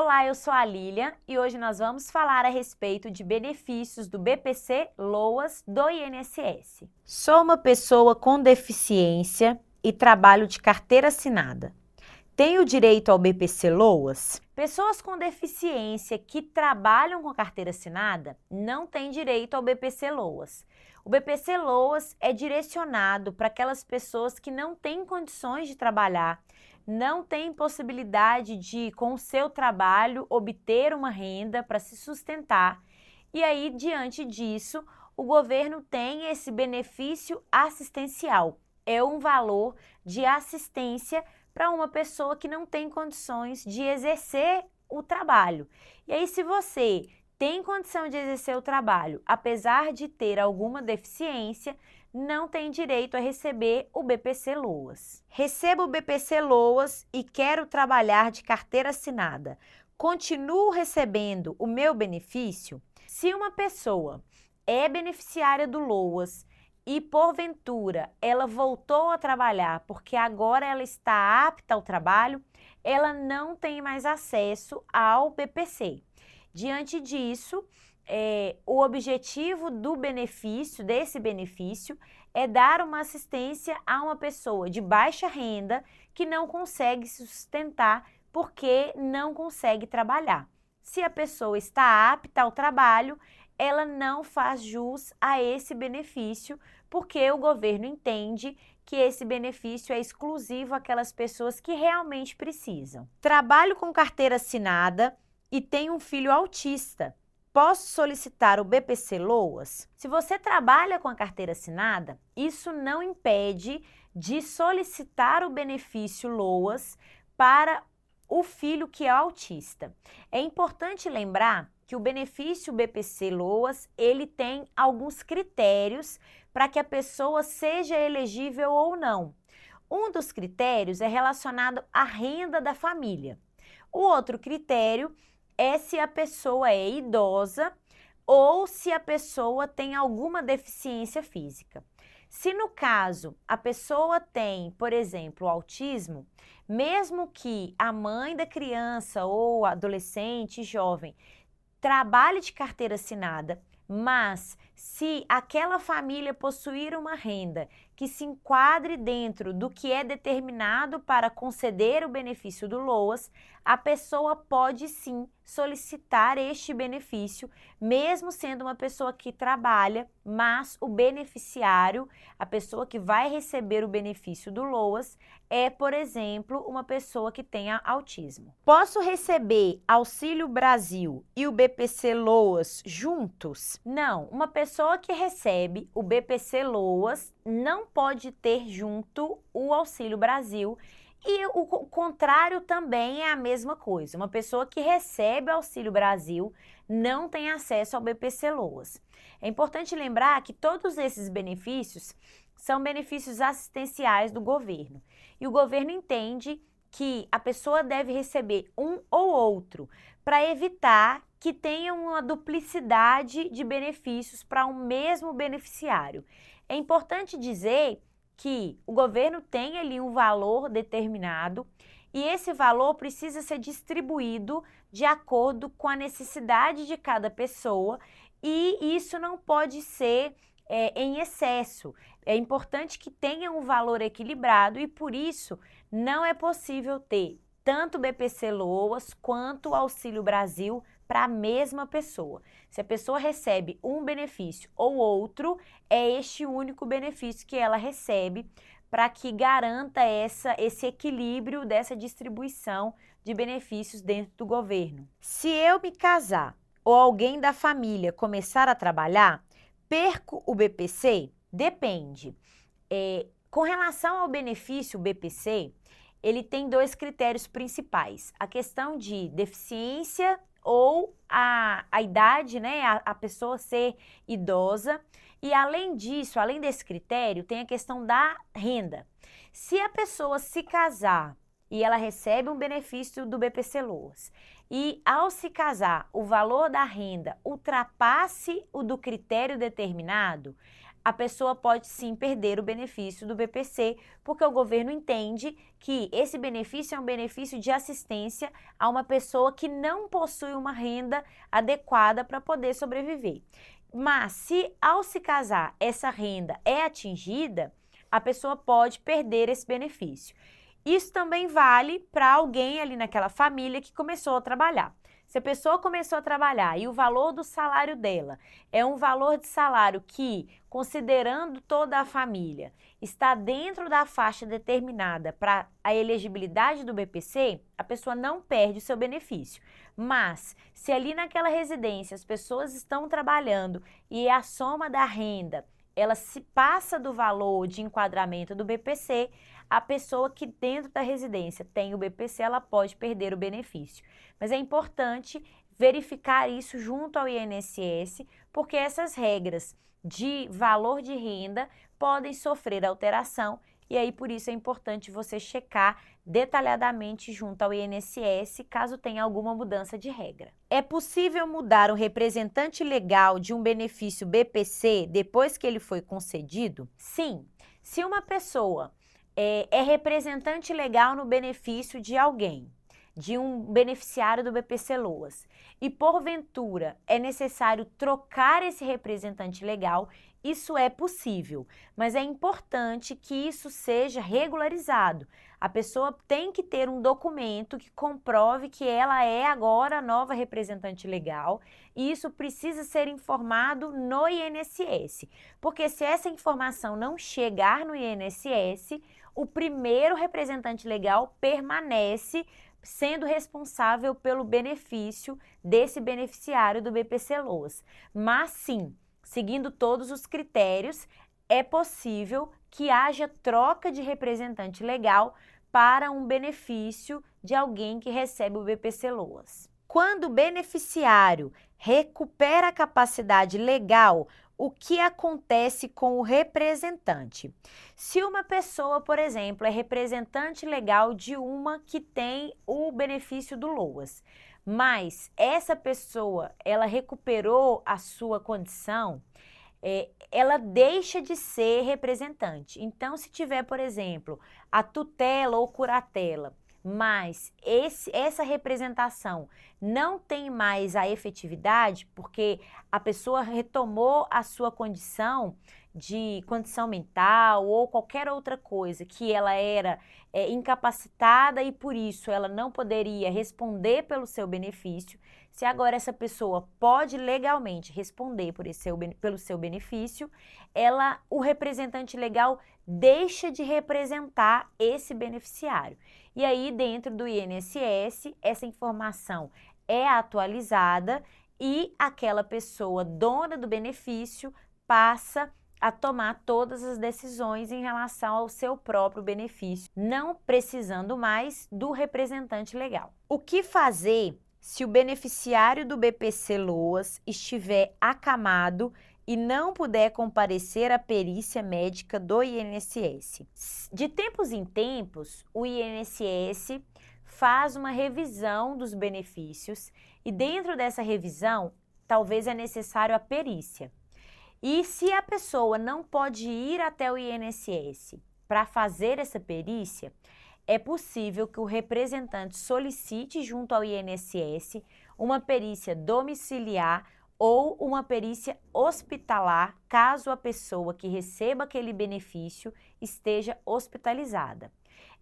Olá, eu sou a Lilian e hoje nós vamos falar a respeito de benefícios do BPC Loas do INSS. Sou uma pessoa com deficiência e trabalho de carteira assinada. Tenho direito ao BPC Loas? Pessoas com deficiência que trabalham com carteira assinada não têm direito ao BPC Loas. O BPC Loas é direcionado para aquelas pessoas que não têm condições de trabalhar, não têm possibilidade de, com o seu trabalho, obter uma renda para se sustentar. E aí, diante disso, o governo tem esse benefício assistencial. É um valor de assistência para uma pessoa que não tem condições de exercer o trabalho. E aí, se você tem condição de exercer o trabalho, apesar de ter alguma deficiência, não tem direito a receber o BPC Loas. Recebo o BPC Loas e quero trabalhar de carteira assinada. Continuo recebendo o meu benefício? Se uma pessoa é beneficiária do Loas e, porventura, ela voltou a trabalhar porque agora ela está apta ao trabalho, ela não tem mais acesso ao BPC. Diante disso, o objetivo do benefício, desse benefício, é dar uma assistência a uma pessoa de baixa renda que não consegue se sustentar porque não consegue trabalhar. Se a pessoa está apta ao trabalho, ela não faz jus a esse benefício, porque o governo entende que esse benefício é exclusivo àquelas pessoas que realmente precisam. Trabalho com carteira assinada e tenho um filho autista. Posso solicitar o BPC Loas? Se você trabalha com a carteira assinada, isso não impede de solicitar o benefício Loas para o filho que é autista. É importante lembrar que o benefício BPC Loas, ele tem alguns critérios para que a pessoa seja elegível ou não. Um dos critérios é relacionado à renda da família. O outro critério é se a pessoa é idosa ou se a pessoa tem alguma deficiência física. Se no caso a pessoa tem, por exemplo, autismo, mesmo que a mãe da criança ou adolescente, jovem, trabalhe de carteira assinada, mas se aquela família possuir uma renda que se enquadre dentro do que é determinado para conceder o benefício do Loas, a pessoa pode sim solicitar este benefício, mesmo sendo uma pessoa que trabalha, mas o beneficiário, a pessoa que vai receber o benefício do Loas, é, por exemplo, uma pessoa que tenha autismo. Posso receber Auxílio Brasil e o BPC Loas juntos? Não, uma pessoa que recebe o BPC Loas não pode ter junto o Auxílio Brasil. E o contrário também é a mesma coisa. Uma pessoa que recebe o Auxílio Brasil não tem acesso ao BPC Loas. É importante lembrar que todos esses benefícios são benefícios assistenciais do governo. E o governo entende que a pessoa deve receber um ou outro para evitar que tenha uma duplicidade de benefícios para um mesmo beneficiário. É importante dizer que o governo tem ali um valor determinado e esse valor precisa ser distribuído de acordo com a necessidade de cada pessoa e isso não pode ser em excesso. É importante que tenha um valor equilibrado e por isso não é possível ter tanto BPC Loas quanto o Auxílio Brasil para a mesma pessoa. Se a pessoa recebe um benefício ou outro, é este único benefício que ela recebe para que garanta esse equilíbrio dessa distribuição de benefícios dentro do governo. Se eu me casar ou alguém da família começar a trabalhar, perco o BPC? Depende. Com relação ao benefício BPC, ele tem dois critérios principais. A questão de deficiência ou a idade, né, a pessoa ser idosa. E além disso, além desse critério, tem a questão da renda. Se a pessoa se casar e ela recebe um benefício do BPC Loas e ao se casar o valor da renda ultrapasse o do critério determinado, a pessoa pode sim perder o benefício do BPC, porque o governo entende que esse benefício é um benefício de assistência a uma pessoa que não possui uma renda adequada para poder sobreviver. Mas se ao se casar essa renda é atingida, a pessoa pode perder esse benefício. Isso também vale para alguém ali naquela família que começou a trabalhar. Se a pessoa começou a trabalhar e o valor do salário dela é um valor de salário que, considerando toda a família, está dentro da faixa determinada para a elegibilidade do BPC, a pessoa não perde o seu benefício. Mas, se ali naquela residência as pessoas estão trabalhando e a soma da renda ela se passa do valor de enquadramento do BPC, a pessoa que dentro da residência tem o BPC, ela pode perder o benefício. Mas é importante verificar isso junto ao INSS, porque essas regras de valor de renda podem sofrer alteração e aí por isso é importante você checar detalhadamente junto ao INSS caso tenha alguma mudança de regra. É possível mudar o representante legal de um benefício BPC depois que ele foi concedido? Sim. Se uma pessoa é representante legal no benefício de alguém, de um beneficiário do BPC Loas, e porventura é necessário trocar esse representante legal, isso é possível, mas é importante que isso seja regularizado. A pessoa tem que ter um documento que comprove que ela é agora a nova representante legal e isso precisa ser informado no INSS, porque se essa informação não chegar no INSS, o primeiro representante legal permanece sendo responsável pelo benefício desse beneficiário do BPC Loas. Mas sim, seguindo todos os critérios, é possível que haja troca de representante legal para um benefício de alguém que recebe o BPC Loas. Quando o beneficiário recupera a capacidade legal, o que acontece com o representante? Se uma pessoa, por exemplo, é representante legal de uma que tem o benefício do Loas, mas essa pessoa, ela recuperou a sua condição, ela deixa de ser representante. Então, se tiver, por exemplo, a tutela ou curatela, mas essa representação não tem mais a efetividade, porque a pessoa retomou a sua condição de condição mental ou qualquer outra coisa que ela era incapacitada e por isso ela não poderia responder pelo seu benefício. Se agora essa pessoa pode legalmente responder pelo seu benefício, o representante legal deixa de representar esse beneficiário. E aí, dentro do INSS, essa informação é atualizada e aquela pessoa dona do benefício passa a tomar todas as decisões em relação ao seu próprio benefício, não precisando mais do representante legal. O que fazer se o beneficiário do BPC Loas estiver acamado e não puder comparecer à perícia médica do INSS? De tempos em tempos, o INSS faz uma revisão dos benefícios e dentro dessa revisão, talvez é necessário a perícia. E se a pessoa não pode ir até o INSS para fazer essa perícia, é possível que o representante solicite junto ao INSS uma perícia domiciliar ou uma perícia hospitalar, caso a pessoa que receba aquele benefício esteja hospitalizada.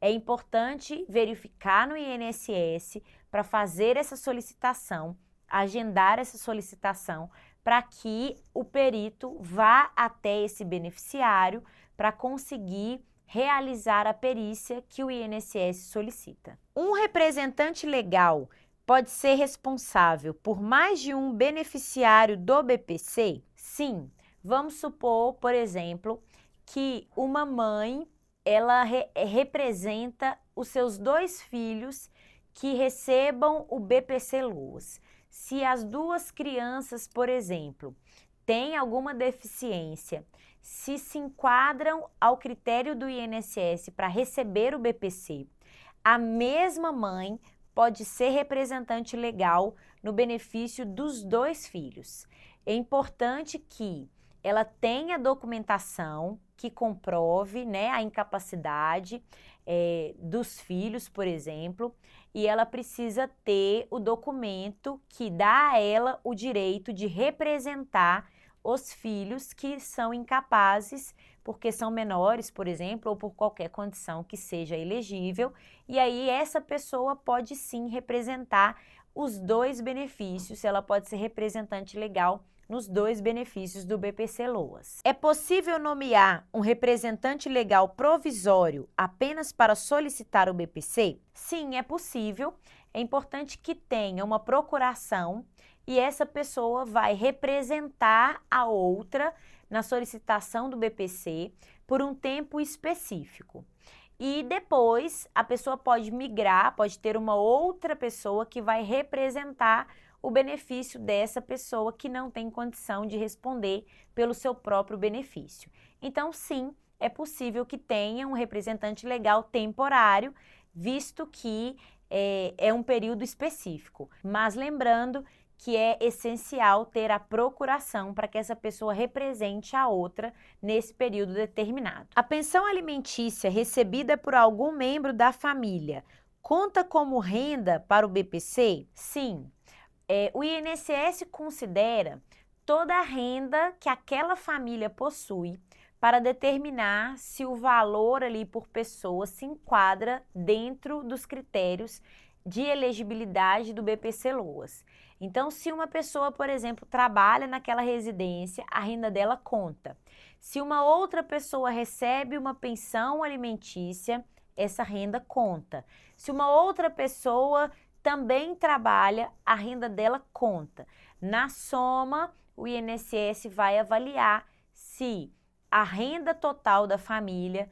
É importante verificar no INSS para fazer essa solicitação, agendar essa solicitação, para que o perito vá até esse beneficiário para conseguir realizar a perícia que o INSS solicita. Um representante legal pode ser responsável por mais de um beneficiário do BPC? Sim. Vamos supor, por exemplo, que uma mãe ela representa os seus 2 filhos que recebam o BPC Loas. Se as 2 crianças, por exemplo, têm alguma deficiência, se enquadram ao critério do INSS para receber o BPC, a mesma mãe pode ser representante legal no benefício dos 2 filhos. É importante que ela tenha documentação que comprove, né, a incapacidade dos filhos, por exemplo, e ela precisa ter o documento que dá a ela o direito de representar os filhos que são incapazes porque são menores, por exemplo, ou por qualquer condição que seja elegível, e aí essa pessoa pode sim representar os dois benefícios, ela pode ser representante legal nos dois benefícios do BPC-Loas. É possível nomear um representante legal provisório apenas para solicitar o BPC? Sim, é possível. É importante que tenha uma procuração e essa pessoa vai representar a outra na solicitação do BPC por um tempo específico. E depois a pessoa pode migrar, pode ter uma outra pessoa que vai representar o benefício dessa pessoa que não tem condição de responder pelo seu próprio benefício. Então, sim, é possível que tenha um representante legal temporário, visto que é um período específico. Mas lembrando que é essencial ter a procuração para que essa pessoa represente a outra nesse período determinado. A pensão alimentícia recebida por algum membro da família conta como renda para o BPC? Sim. O INSS considera toda a renda que aquela família possui para determinar se o valor ali por pessoa se enquadra dentro dos critérios de elegibilidade do BPC-Loas. Então, se uma pessoa, por exemplo, trabalha naquela residência, a renda dela conta. Se uma outra pessoa recebe uma pensão alimentícia, essa renda conta. Se uma outra pessoa também trabalha, a renda dela conta. Na soma, o INSS vai avaliar se a renda total da família,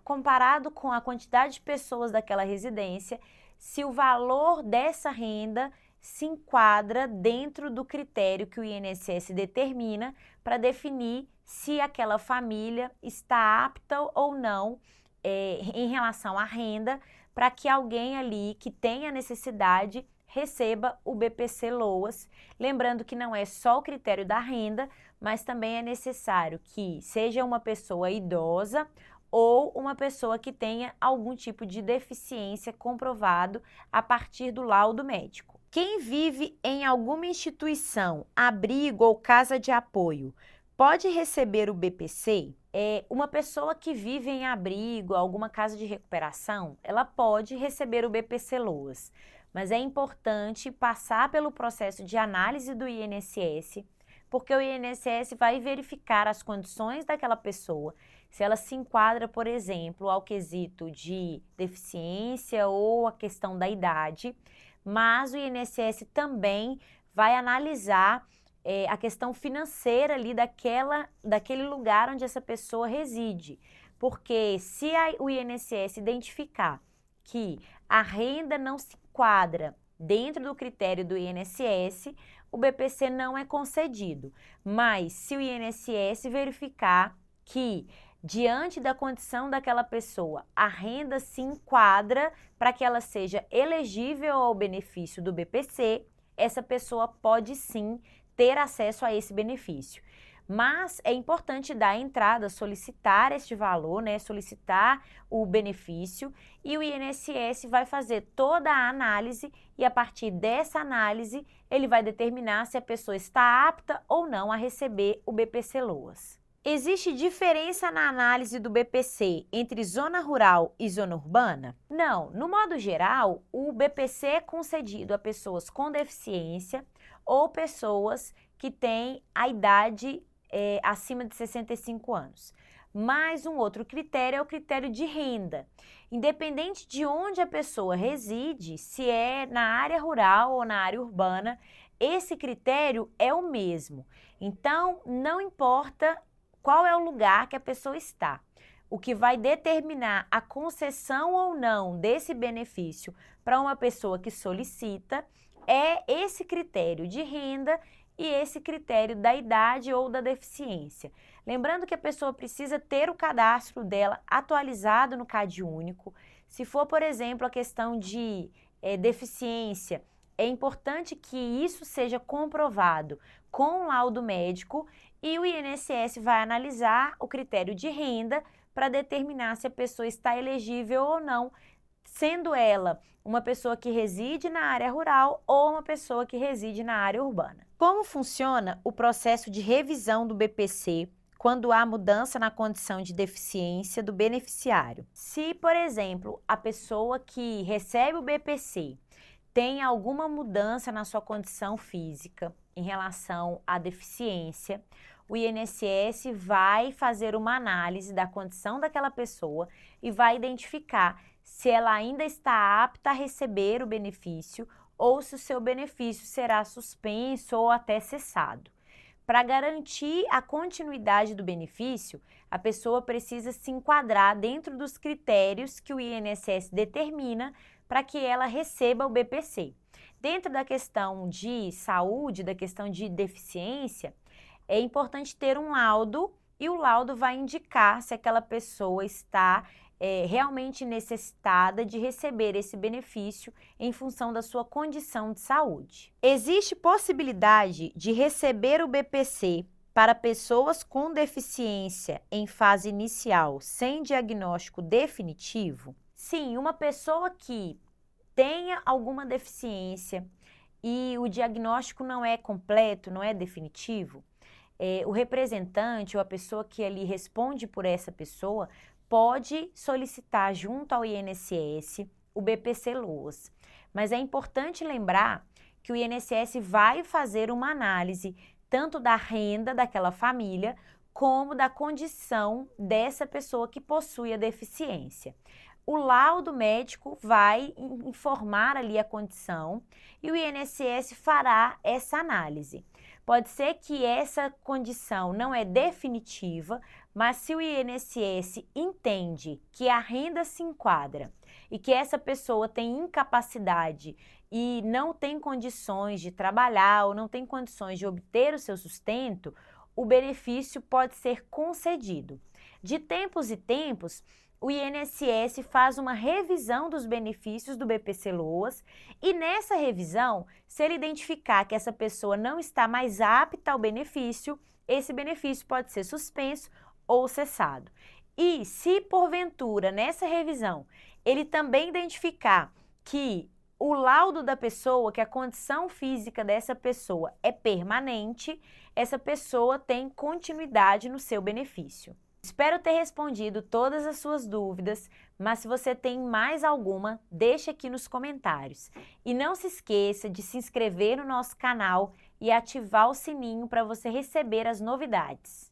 comparado com a quantidade de pessoas daquela residência, se o valor dessa renda se enquadra dentro do critério que o INSS determina para definir se aquela família está apta ou não em relação à renda para que alguém ali que tenha necessidade receba o BPC-Loas. Lembrando que não é só o critério da renda, mas também é necessário que seja uma pessoa idosa ou uma pessoa que tenha algum tipo de deficiência comprovado a partir do laudo médico. Quem vive em alguma instituição, abrigo ou casa de apoio, pode receber o BPC? Uma pessoa que vive em abrigo, alguma casa de recuperação, ela pode receber o BPC-Loas, mas é importante passar pelo processo de análise do INSS, porque o INSS vai verificar as condições daquela pessoa, se ela se enquadra, por exemplo, ao quesito de deficiência ou a questão da idade, mas o INSS também vai analisar a questão financeira ali daquele lugar onde essa pessoa reside, porque se o INSS identificar que a renda não se enquadra dentro do critério do INSS, o BPC não é concedido. Mas se o INSS verificar que, diante da condição daquela pessoa, a renda se enquadra para que ela seja elegível ao benefício do BPC, essa pessoa pode sim ter acesso a esse benefício. Mas é importante dar a entrada, solicitar este valor, né, solicitar o benefício, e o INSS vai fazer toda a análise e a partir dessa análise ele vai determinar se a pessoa está apta ou não a receber o BPC-Loas. Existe diferença na análise do BPC entre zona rural e zona urbana? Não, no modo geral, o BPC é concedido a pessoas com deficiência ou pessoas que têm a idade acima de 65 anos. Mas um outro critério é o critério de renda. Independente de onde a pessoa reside, se é na área rural ou na área urbana, esse critério é o mesmo. Então, não importa qual é o lugar que a pessoa está. O que vai determinar a concessão ou não desse benefício para uma pessoa que solicita é esse critério de renda e esse critério da idade ou da deficiência. Lembrando que a pessoa precisa ter o cadastro dela atualizado no CadÚnico. Se for, por exemplo, a questão de deficiência, é importante que isso seja comprovado com um laudo médico e o INSS vai analisar o critério de renda para determinar se a pessoa está elegível ou não, sendo ela uma pessoa que reside na área rural ou uma pessoa que reside na área urbana. Como funciona o processo de revisão do BPC quando há mudança na condição de deficiência do beneficiário? Se, por exemplo, a pessoa que recebe o BPC tem alguma mudança na sua condição física em relação à deficiência, o INSS vai fazer uma análise da condição daquela pessoa e vai identificar se ela ainda está apta a receber o benefício ou se o seu benefício será suspenso ou até cessado. Para garantir a continuidade do benefício, a pessoa precisa se enquadrar dentro dos critérios que o INSS determina para que ela receba o BPC. Dentro da questão de saúde, da questão de deficiência, é importante ter um laudo e o laudo vai indicar se aquela pessoa está realmente necessitada de receber esse benefício em função da sua condição de saúde. Existe possibilidade de receber o BPC para pessoas com deficiência em fase inicial sem diagnóstico definitivo? Sim, uma pessoa que tenha alguma deficiência e o diagnóstico não é completo, não é definitivo, o representante ou a pessoa que ali responde por essa pessoa pode solicitar junto ao INSS o BPC Loas. Mas é importante lembrar que o INSS vai fazer uma análise tanto da renda daquela família como da condição dessa pessoa que possui a deficiência. O laudo médico vai informar ali a condição e o INSS fará essa análise. Pode ser que essa condição não é definitiva, mas se o INSS entende que a renda se enquadra e que essa pessoa tem incapacidade e não tem condições de trabalhar ou não tem condições de obter o seu sustento, o benefício pode ser concedido. De tempos em tempos, o INSS faz uma revisão dos benefícios do BPC Loas e nessa revisão, se ele identificar que essa pessoa não está mais apta ao benefício, esse benefício pode ser suspenso ou cessado. E se porventura nessa revisão ele também identificar que o laudo da pessoa, que a condição física dessa pessoa é permanente, essa pessoa tem continuidade no seu benefício. Espero ter respondido todas as suas dúvidas, mas se você tem mais alguma, deixe aqui nos comentários. E não se esqueça de se inscrever no nosso canal e ativar o sininho para você receber as novidades.